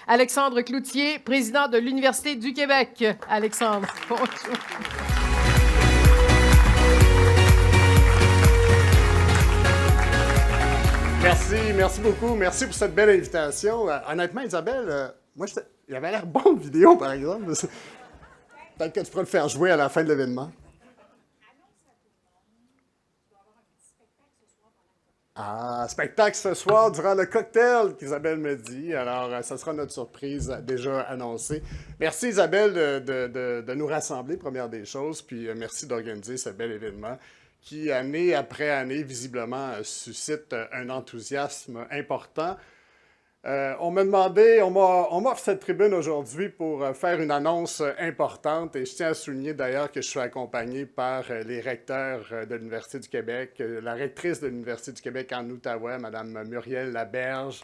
Alexandre Cloutier, président de l'Université du Québec. Alexandre, bonjour. Merci beaucoup. Merci pour cette belle invitation. Honnêtement, Isabelle, moi, il avait l'air bon de vidéo, par exemple. Peut-être que tu pourras le faire jouer à la fin de l'événement. Ah, spectacle ce soir durant le cocktail qu'Isabelle me dit. Alors, ça sera notre surprise déjà annoncée. Merci Isabelle de nous rassembler, première des choses, puis merci d'organiser ce bel événement qui, année après année, visiblement, suscite un enthousiasme important. On m'a demandé, on m'offre cette tribune aujourd'hui pour faire une annonce importante et je tiens à souligner d'ailleurs que je suis accompagné par les recteurs de l'Université du Québec, la rectrice de l'Université du Québec en Outaouais, Mme Muriel Laberge,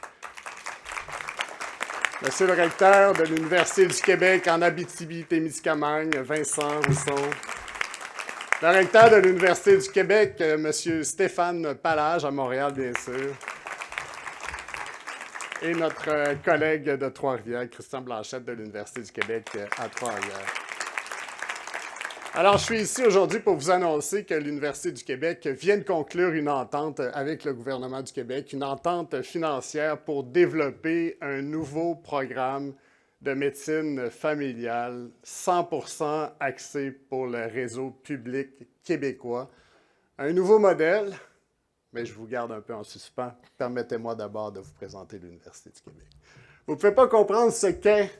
Monsieur le recteur de l'Université du Québec en Abitibi-Témiscamingue, Vincent Rousseau, le recteur de l'Université du Québec, M. Stéphane Pallage à Montréal, bien sûr, et notre collègue de Trois-Rivières, Christian Blanchette de l'Université du Québec à Trois-Rivières. Alors, je suis ici aujourd'hui pour vous annoncer que l'Université du Québec vient de conclure une entente avec le gouvernement du Québec, une entente financière pour développer un nouveau programme de médecine familiale 100% axé pour le réseau public québécois. Un nouveau modèle. Mais je vous garde un peu en suspens. Permettez-moi d'abord de vous présenter l'Université du Québec. Vous ne pouvez pas comprendre ce qu'est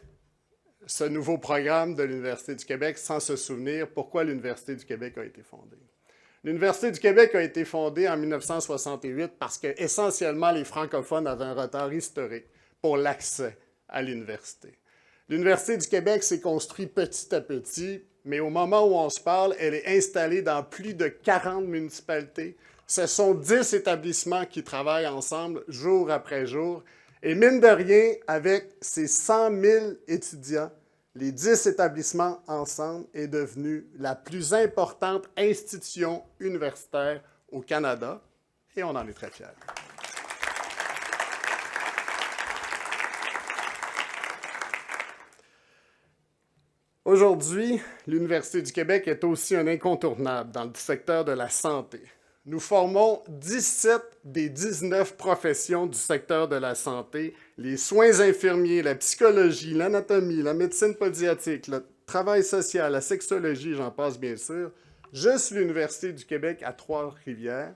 ce nouveau programme de l'Université du Québec sans se souvenir pourquoi l'Université du Québec a été fondée. L'Université du Québec a été fondée en 1968 parce que, essentiellement, les francophones avaient un retard historique pour l'accès à l'université. L'Université du Québec s'est construite petit à petit, mais au moment où on se parle, elle est installée dans plus de 40 municipalités. Ce sont 10 établissements qui travaillent ensemble jour après jour. Et mine de rien, avec ces 100 000 étudiants, les 10 établissements ensemble est devenue la plus importante institution universitaire au Canada. Et on en est très fiers. Aujourd'hui, l'Université du Québec est aussi un incontournable dans le secteur de la santé. Nous formons 17 des 19 professions du secteur de la santé, les soins infirmiers, la psychologie, l'anatomie, la médecine pédiatrique, le travail social, la sexologie, j'en passe bien sûr. Juste l'Université du Québec à Trois-Rivières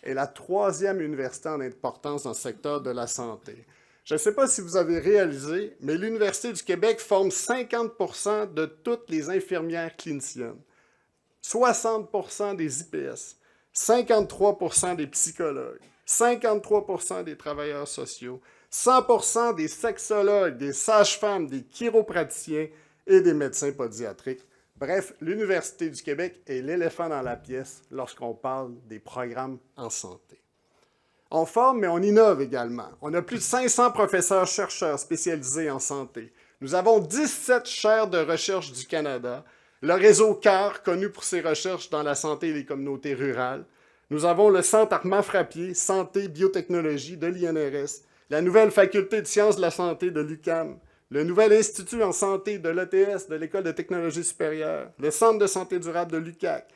est la troisième université en importance dans le secteur de la santé. Je ne sais pas si vous avez réalisé, mais l'Université du Québec forme 50% de toutes les infirmières cliniciennes, 60% des IPS, 53% des psychologues, 53% des travailleurs sociaux, 100% des sexologues, des sages-femmes, des chiropraticiens et des médecins pédiatriques. Bref, l'Université du Québec est l'éléphant dans la pièce lorsqu'on parle des programmes en santé. On forme, mais on innove également. On a plus de 500 professeurs-chercheurs spécialisés en santé. Nous avons 17 chaires de recherche du Canada, le réseau CAR, connu pour ses recherches dans la santé et les communautés rurales. Nous avons le Centre Armand-Frappier, Santé, Biotechnologie de l'INRS, la nouvelle Faculté de sciences de la santé de l'UQAM, le nouvel Institut en santé de l'ETS, de l'École de technologie supérieure, le Centre de santé durable de l'UQAC,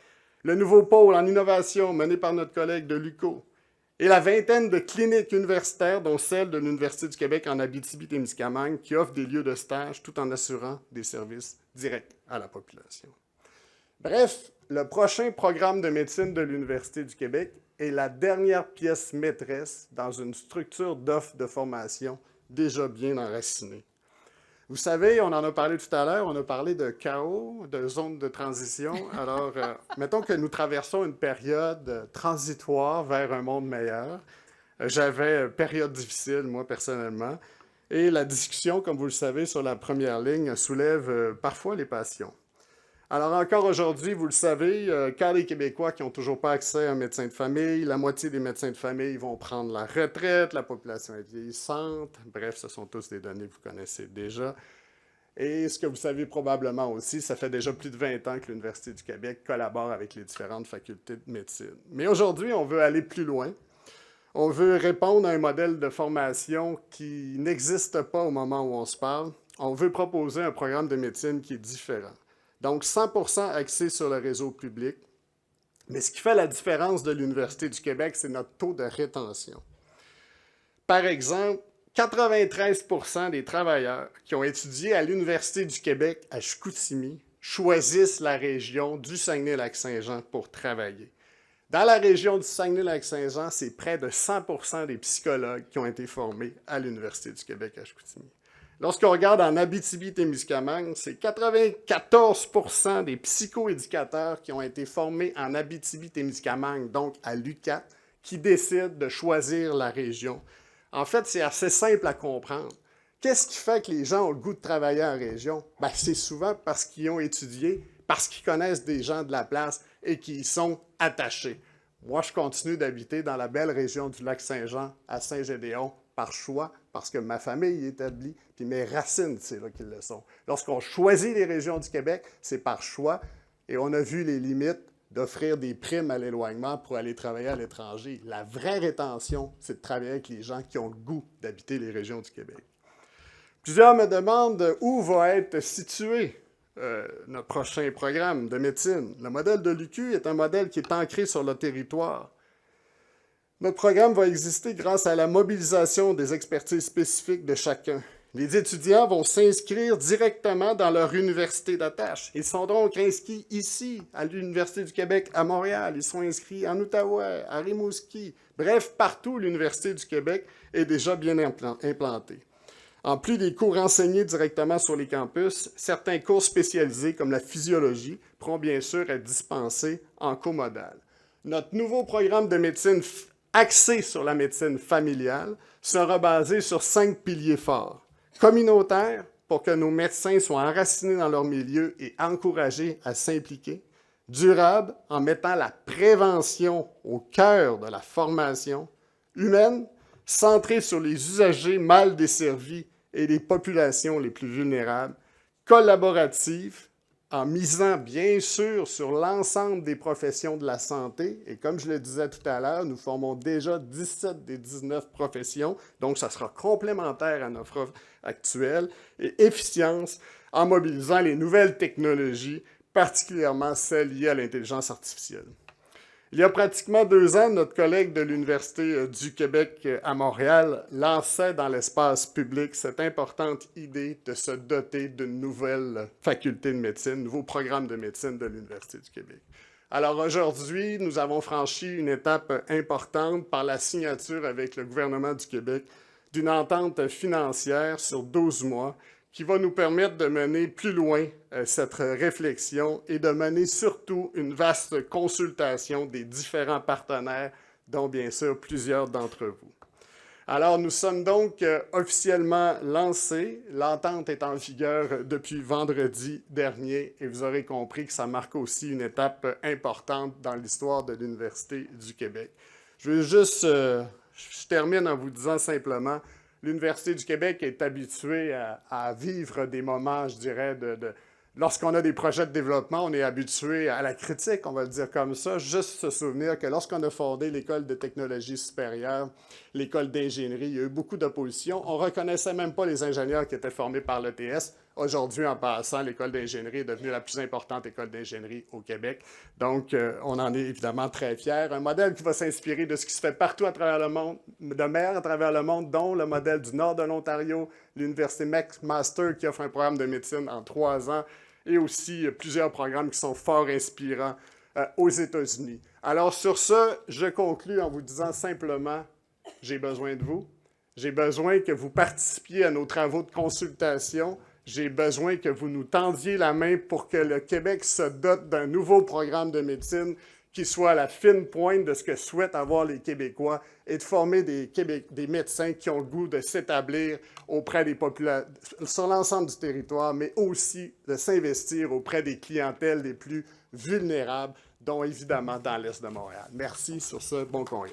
le nouveau pôle en innovation mené par notre collègue de l'UQO, et la vingtaine de cliniques universitaires, dont celle de l'Université du Québec en Abitibi-Témiscamingue, qui offre des lieux de stage tout en assurant des services directs à la population. Bref, le prochain programme de médecine de l'Université du Québec est la dernière pièce maîtresse dans une structure d'offre de formation déjà bien enracinée. Vous savez, on en a parlé tout à l'heure, on a parlé de chaos, de zone de transition. Alors, mettons que nous traversons une période transitoire vers un monde meilleur. J'avais période difficile, moi, personnellement. Et la discussion, comme vous le savez, sur la première ligne soulève parfois les passions. Alors, encore aujourd'hui, vous le savez, car les Québécois qui n'ont toujours pas accès à un médecin de famille, la moitié des médecins de famille vont prendre la retraite, la population est vieillissante. Bref, ce sont tous des données que vous connaissez déjà. Et ce que vous savez probablement aussi, ça fait déjà plus de 20 ans que l'Université du Québec collabore avec les différentes facultés de médecine. Mais aujourd'hui, on veut aller plus loin. On veut répondre à un modèle de formation qui n'existe pas au moment où on se parle. On veut proposer un programme de médecine qui est différent. Donc, 100% axé sur le réseau public. Mais ce qui fait la différence de l'Université du Québec, c'est notre taux de rétention. Par exemple, 93% des travailleurs qui ont étudié à l'Université du Québec à Chicoutimi choisissent la région du Saguenay-Lac-Saint-Jean pour travailler. Dans la région du Saguenay-Lac-Saint-Jean, c'est près de 100% des psychologues qui ont été formés à l'Université du Québec à Chicoutimi. Lorsqu'on regarde en Abitibi-Témiscamingue, c'est 94% des psychoéducateurs qui ont été formés en Abitibi-Témiscamingue, donc à l'UQAT, qui décident de choisir la région. En fait, c'est assez simple à comprendre. Qu'est-ce qui fait que les gens ont le goût de travailler en région? Bien, c'est souvent parce qu'ils ont étudié, parce qu'ils connaissent des gens de la place et qu'ils y sont attachés. Moi, je continue d'habiter dans la belle région du Lac-Saint-Jean, à Saint-Gédéon, par choix, parce que ma famille y est établie, puis mes racines, c'est là qu'ils le sont. Lorsqu'on choisit les régions du Québec, c'est par choix, et on a vu les limites d'offrir des primes à l'éloignement pour aller travailler à l'étranger. La vraie rétention, c'est de travailler avec les gens qui ont le goût d'habiter les régions du Québec. Plusieurs me demandent où va être situé notre prochain programme de médecine. Le modèle de l'UQ est un modèle qui est ancré sur le territoire. Notre programme va exister grâce à la mobilisation des expertises spécifiques de chacun. Les étudiants vont s'inscrire directement dans leur université d'attache. Ils sont donc inscrits ici, à l'Université du Québec à Montréal. Ils sont inscrits en Outaouais, à Rimouski. Bref, partout, l'Université du Québec est déjà bien implantée. En plus des cours enseignés directement sur les campus, certains cours spécialisés comme la physiologie pourront bien sûr être dispensés en comodal. Notre nouveau programme de médecine axé sur la médecine familiale sera basé sur 5 piliers forts. Communautaire, pour que nos médecins soient enracinés dans leur milieu et encouragés à s'impliquer. Durable, en mettant la prévention au cœur de la formation. Humaine, centrée sur les usagers mal desservis et les populations les plus vulnérables. Collaborative, en misant bien sûr sur l'ensemble des professions de la santé. Et comme je le disais tout à l'heure, nous formons déjà 17 des 19 professions, donc ça sera complémentaire à notre offre actuelle. Et efficience, en mobilisant les nouvelles technologies, particulièrement celles liées à l'intelligence artificielle. Il y a pratiquement 2 ans, notre collègue de l'Université du Québec à Montréal lançait dans l'espace public cette importante idée de se doter d'une nouvelle faculté de médecine, nouveau programme de médecine de l'Université du Québec. Alors aujourd'hui, nous avons franchi une étape importante par la signature avec le gouvernement du Québec d'une entente financière sur 12 mois qui va nous permettre de mener plus loin cette réflexion et de mener surtout une vaste consultation des différents partenaires, dont bien sûr plusieurs d'entre vous. Alors, nous sommes donc officiellement lancés. L'entente est en vigueur depuis vendredi dernier et vous aurez compris que ça marque aussi une étape importante dans l'histoire de l'Université du Québec. Je termine en vous disant simplement, l'Université du Québec est habituée à vivre des moments, je dirais, lorsqu'on a des projets de développement, on est habitué à la critique, on va le dire comme ça. Juste se souvenir que lorsqu'on a fondé l'École de technologie supérieure, l'École d'ingénierie, il y a eu beaucoup d'opposition. On ne reconnaissait même pas les ingénieurs qui étaient formés par l'ETS. Aujourd'hui, en passant, l'École d'ingénierie est devenue la plus importante école d'ingénierie au Québec. Donc, on en est évidemment très fiers. Un modèle qui va s'inspirer de ce qui se fait partout à travers le monde, de mer à travers le monde, dont le modèle du nord de l'Ontario, l'Université McMaster qui offre un programme de médecine en 3 ans, et aussi plusieurs programmes qui sont fort inspirants aux États-Unis. Alors, sur ce, je conclus en vous disant simplement, j'ai besoin de vous. J'ai besoin que vous participiez à nos travaux de consultation. J'ai besoin que vous nous tendiez la main pour que le Québec se dote d'un nouveau programme de médecine qui soit à la fine pointe de ce que souhaitent avoir les Québécois et de former des médecins qui ont le goût de s'établir auprès des populations sur l'ensemble du territoire, mais aussi de s'investir auprès des clientèles les plus vulnérables, dont évidemment dans l'Est de Montréal. Merci. Sur ce, bon congrès.